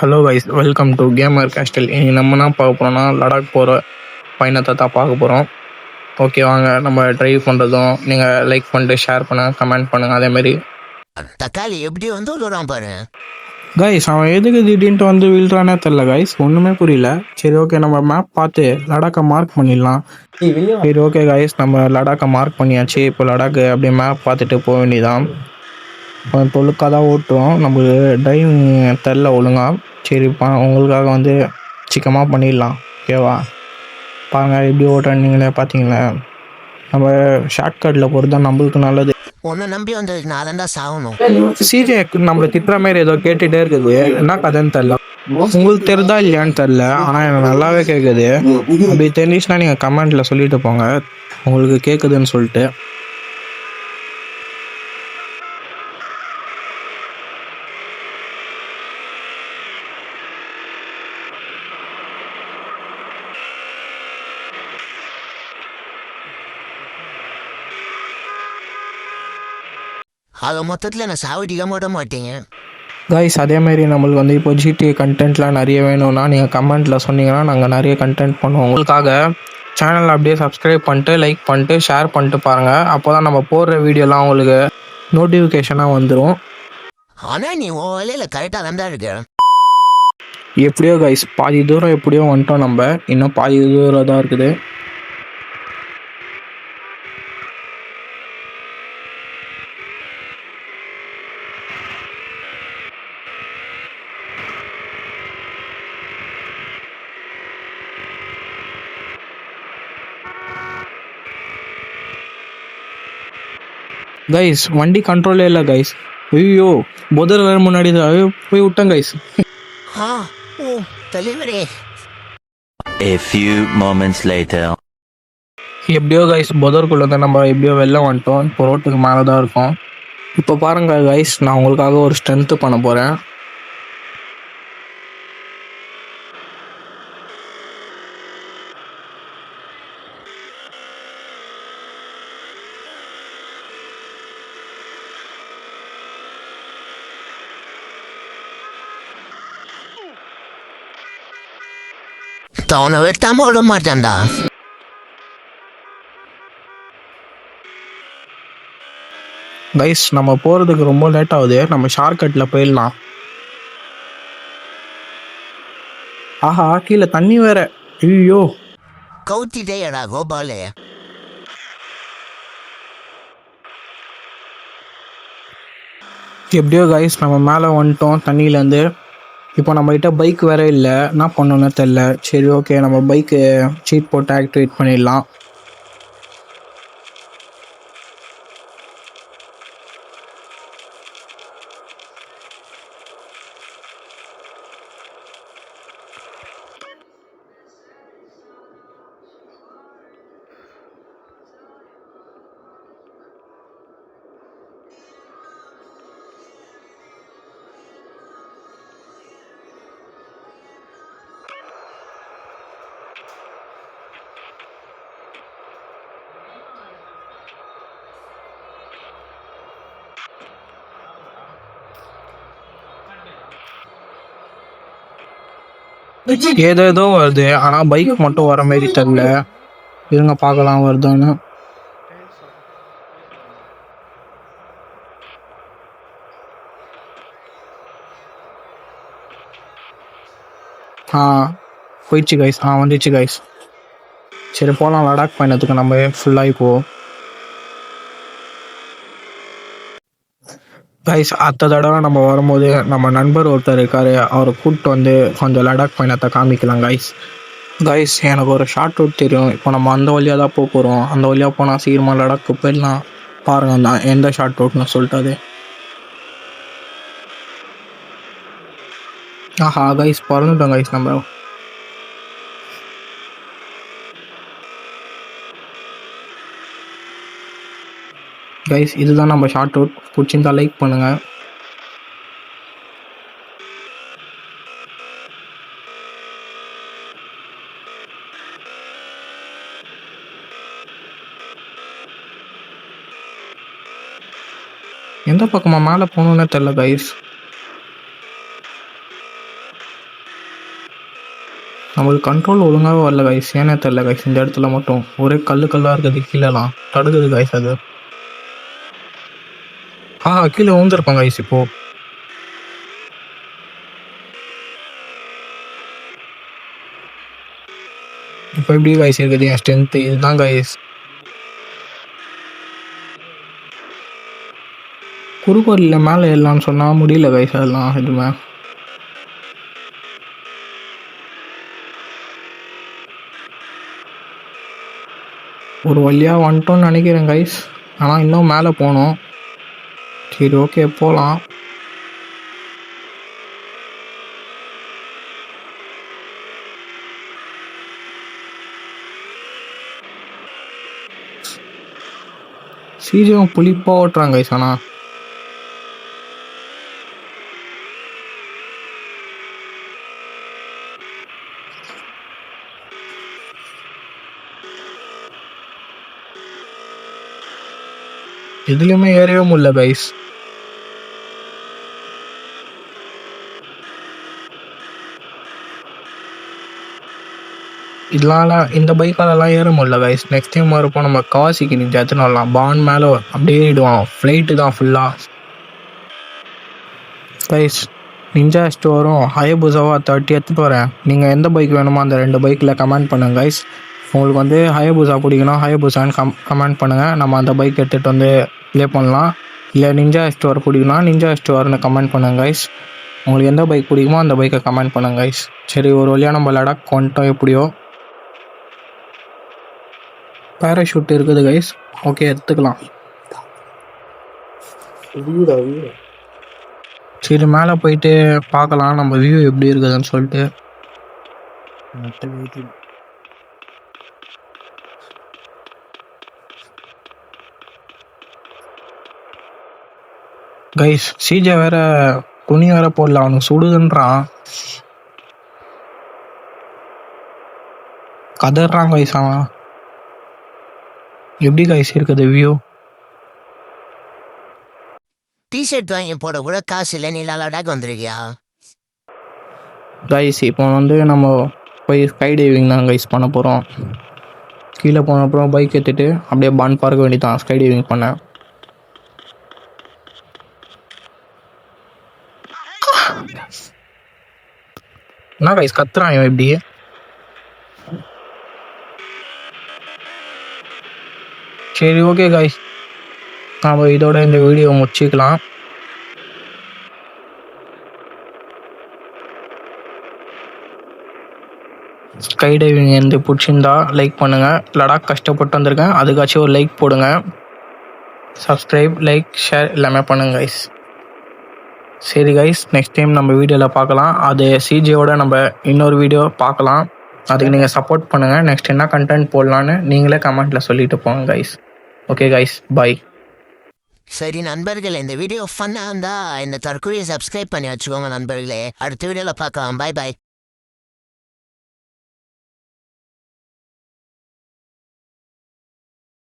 Hello guys, welcome to gamer castle. இனி நம்ம என்ன பார்க்க போகிறோம்னா லடாக் போகிற பயணத்தை தான் பார்க்க போகிறோம். ஓகே, வாங்க நம்ம ட்ரைவ் பண்ணுறதும் நீங்கள் லைக் பண்ணிட்டு ஷேர் பண்ணுங்கள், கமெண்ட் பண்ணுங்கள். அதேமாரி தக்காளி எப்படி வந்து விடுறான் பாரு. கைஸ், அவன் எதுக்கு திடீர்னு வந்து விழுறானே தெரில கைஸ், ஒன்றுமே புரியல. சரி, ஓகே, நம்ம மேப் பார்த்து லடாக்கை மார்க் பண்ணிடலாம். சரி, ஓகே கைஸ், நம்ம லடாக்கை மார்க் பண்ணியாச்சு. இப்போ லடாக்கு அப்படியே மேப் பார்த்துட்டு போக வேண்டியதான். இப்போ ஒழுக்காக தான் ஓட்டுறோம், நம்மளுக்கு டிரைவிங் தெரில ஒழுங்கா. சரிப்பா, உங்களுக்காக வந்து சிக்கமாக பண்ணிடலாம். ஓகேவா? பாருங்கள் எப்படி ஓட்டுறேன்னு நீங்களே பார்த்தீங்களே. நம்ம ஷார்ட்கட்டில் போகிறது தான் நம்மளுக்கு நல்லது. உன்னை நம்பி வந்து நான் தான்டா சாகணும். சிஜே நம்மளை திட்டுற மாதிரி ஏதோ கேட்டுகிட்டே இருக்குது, என்ன கதைன்னு தெரில. உங்களுக்கு தெரிதா இல்லையான்னு தெரில, ஆனால் எனக்கு நல்லாவே கேட்குது. அப்படி தெரிஞ்சிச்சுன்னா நீங்கள் கமெண்ட்டில் சொல்லிட்டு போங்க உங்களுக்கு கேட்குதுன்னு சொல்லிட்டு. அதை மொத்தத்தில் நான் சாவடிக்காம விட மாட்டேங்க. கைஸ், அதேமாரி நம்மளுக்கு வந்து இப்போ ஜிடிஏ கண்டென்ட்லாம் நிறைய வேணும்னா நீங்கள் கமெண்ட்டில் சொன்னீங்கன்னா நாங்கள் நிறைய கண்டென்ட் பண்ணுவோம் உங்களுக்காக. சேனலை அப்படியே சப்ஸ்கிரைப் பண்ணிட்டு லைக் பண்ணிட்டு ஷேர் பண்ணிட்டு பாருங்கள். அப்போ தான் நம்ம போடுற வீடியோலாம் உங்களுக்கு நோட்டிஃபிகேஷனாக வந்துடும். ஆனால் நீ உன் வேலையில் கரெக்டாக தான் இருக்க. எப்படியோ கைஸ், பாதி தூரம் எப்படியோ வந்துட்டோம். நம்ம இன்னும் பாதி தூரம் தான் இருக்குது. கைஸ், வண்டி கண்ட்ரோலே இல்லை கைஸ். ஐயோ, புதர் வேறு முன்னாடி போய் விட்டேன் கைஸ். ஓ தலைவரே. A few moments later. எப்படியோ கைஸ், புதருக்குள்ளே தான் நம்ம எப்படியோ வெளில வந்துட்டோம். இப்போ ரோட்டுக்கு மேலே தான் இருக்கோம். இப்போ பாருங்கள் கைஸ், நான் உங்களுக்காக ஒரு ஸ்ட்ரென்த்து பண்ண போகிறேன். தவணை வெட்டாம விட மாட்டேன்டா. கைஸ், நம்ம போகிறதுக்கு ரொம்ப லேட் ஆகுது, நம்ம ஷார்ட்கட்டில் போயிடலாம். ஆஹா, கீழே தண்ணி வேற. ஐயோ, கவுத்திட்டேடா கோபாலே. எப்படியோ கைஸ், நம்ம மேலே வந்துட்டோம் தண்ணியிலேருந்து. இப்போ நம்மகிட்ட பைக் வேற இல்லை, என்ன பண்ணணுன்னு தெரில. சரி, ஓகே, நம்ம பைக்கு சீட் போட்டு ஆக்டிவேட் பண்ணிடலாம். ஏதோ வருது, ஆனால் பைக் மட்டும் வர மாதிரி தெரில. இருங்க பார்க்கலாம் வருதான்னு. போயிடுச்சு கைஸ். வந்துச்சு கைஸ். சரி, போகலாம் லடாக் பயணத்துக்கு நம்ம ஃபுல்லாக. இப்போ கைஸ், அடுத்த தடவை நம்ம வரும்போது நம்ம நண்பர் ஒருத்தர் இருக்கார், அவரை கூப்பிட்டு வந்து கொஞ்சம் லடாக் பயணத்தை காமிக்கலாம் கைஸ். கைஸ், எனக்கு ஒரு ஷார்ட் ரூட் தெரியும். இப்போ நம்ம அந்த வழியாக தான் போக போகிறோம். அந்த வழியாக போனால் சீக்கிரமாக லடாக்கு போயிடலாம். பாருங்கள் தான் எந்த ஷார்ட் ரூட்னு சொல்லிட்டு. அது ஆஹா கைஸ், பறந்துட்டோம் கைஸ் நம்ம. கைஸ், இதுதான் நம்ம ஷார்ட் ரூட். பிடிச்சிருந்தா லைக் பண்ணுங்கள். எந்த பக்கமாக மேலே போகணுன்னே தெரில கைஸ். நம்மளுக்கு கண்ட்ரோல் ஒழுங்காகவே வரல கைஸ், ஏன்னே தெரில கைஸ். இந்த இடத்துல மட்டும் ஒரே கல்லாக இருக்குது, கீழேலாம் தடுக்குது கைஸ் அது. கீழே விழுந்திருப்பாங்க கைஸ். இப்போது எப்படி கைஸ் இருக்குது என் ஸ்ட்ரென்த்து? இதுதான் கைஸ். குறுக்கோலில் மேலே ஏறலான்னு சொன்னால் முடியல கைஸ், அதெல்லாம் எதுவுமே. ஒரு வழியாக வந்துட்டோன்னு நினைக்கிறேன் கைஸ். ஆனால் இன்னும் மேலே போகணும். சரி ஓகே போகலாம். சீஜம் புளிப்பாக ஓட்டுறாங்க கைஸ். ஆனால் எதுலையுமே ஏறவே முடியல கைஸ். இதனால இந்த பைக்காலலாம் ஏற முடியல கைஸ். நெக்ஸ்ட் டைம் வரப்போ நம்ம காசிக்கு நிஞ்சா எடுத்துன்னு வரலாம். பான் மேலே அப்படியே ஏறிடுவான். ஃப்ளைட்டு தான் ஃபுல்லாக கைஸ். நிஞ்சா ஸ்டோரும் ஹயபுசாவா 30 எடுத்துகிட்டு வரேன். நீங்கள் எந்த பைக் வேணுமோ அந்த 2 பைக்கில் கமெண்ட் பண்ணுங்கள் கைஸ். உங்களுக்கு வந்து ஹயபுசா பிடிக்கணும், ஹயபுசான்னு கமெண்ட் பண்ணுங்கள். நம்ம அந்த பைக் எடுத்துகிட்டு வந்து ப்ளே பண்ணலாம். இல்லை நிஞ்சா ஸ்டோர் பிடிக்குன்னா நிஞ்சா ஸ்டோர்னு கமெண்ட் பண்ணுங்கள் கைஸ். உங்களுக்கு எந்த பைக் பிடிக்குமோ அந்த பைக்கை கமெண்ட் பண்ணுங்கள் கைஸ். சரி, ஒரு வழியாக நம்ம லடாக் வந்துட்டோம். எப்படியோ பேராஷூட் இருக்குது கைஸ். ஓகே எடுத்துக்கலாம். சரி மேலே போயிட்டு பார்க்கலாம் நம்ம வியூ எப்படி இருக்குதுன்னு சொல்லிட்டு. கைஸ் சீஜா வேற துணி வேற போடல, அவனுக்கு சுடுதுன்றான், கதறான் கைஸ் அவன். எப்படி கைஸ் இருக்குது வியூ? டிஷர்ட் வாங்கி போட கூட காசு இல்லை, நீ லடாக் வந்திருக்கியா? கைஸ் இப்போ வந்து நம்ம போய் ஸ்கை டைவிங் தான் கைஸ் பண்ண போகிறோம். கீழே போன அப்புறம் பைக் எடுத்துகிட்டு அப்படியே பான் பார்க்க வேண்டியதான் ஸ்கை டைவிங் பண்ண. என்ன கைஸ் கத்துறான் இவன் எப்படி? சரி ஓகே கைஸ், நம்ம இதோட இந்த வீடியோ முடிச்சிக்கலாம். ஸ்கை டைவிங் எந்த பிடிச்சிருந்தா லைக் பண்ணுங்கள். லடாக் கஷ்டப்பட்டு வந்திருக்கேன், அதுக்காச்சும் ஒரு லைக் போடுங்க. சப்ஸ்கிரைப், லைக், ஷேர் எல்லாமே பண்ணுங்க கைஸ். சரி கைஸ், நெக்ஸ்ட் டைம் நம்ம வீடியோவில் பார்க்கலாம். அது சிஜியோட நம்ம இன்னொரு வீடியோ பார்க்கலாம். அதுக்கு நீங்கள் சப்போர்ட் பண்ணுங்கள். நெக்ஸ்ட் என்ன கண்டென்ட் போடலான்னு நீங்களே கமெண்ட்டில் சொல்லிட்டு போங்க கைஸ். ஓகே கைஸ், பாய். சரி நண்பர்களே, இந்த வீடியோ ஃபன்னாக இருந்தால் இந்த தற்கொலையை சப்ஸ்கிரைப் பண்ணி வச்சுக்கோங்க நண்பர்களே. அடுத்த வீடியோவில் பார்க்கலாம். பாய் பாய்.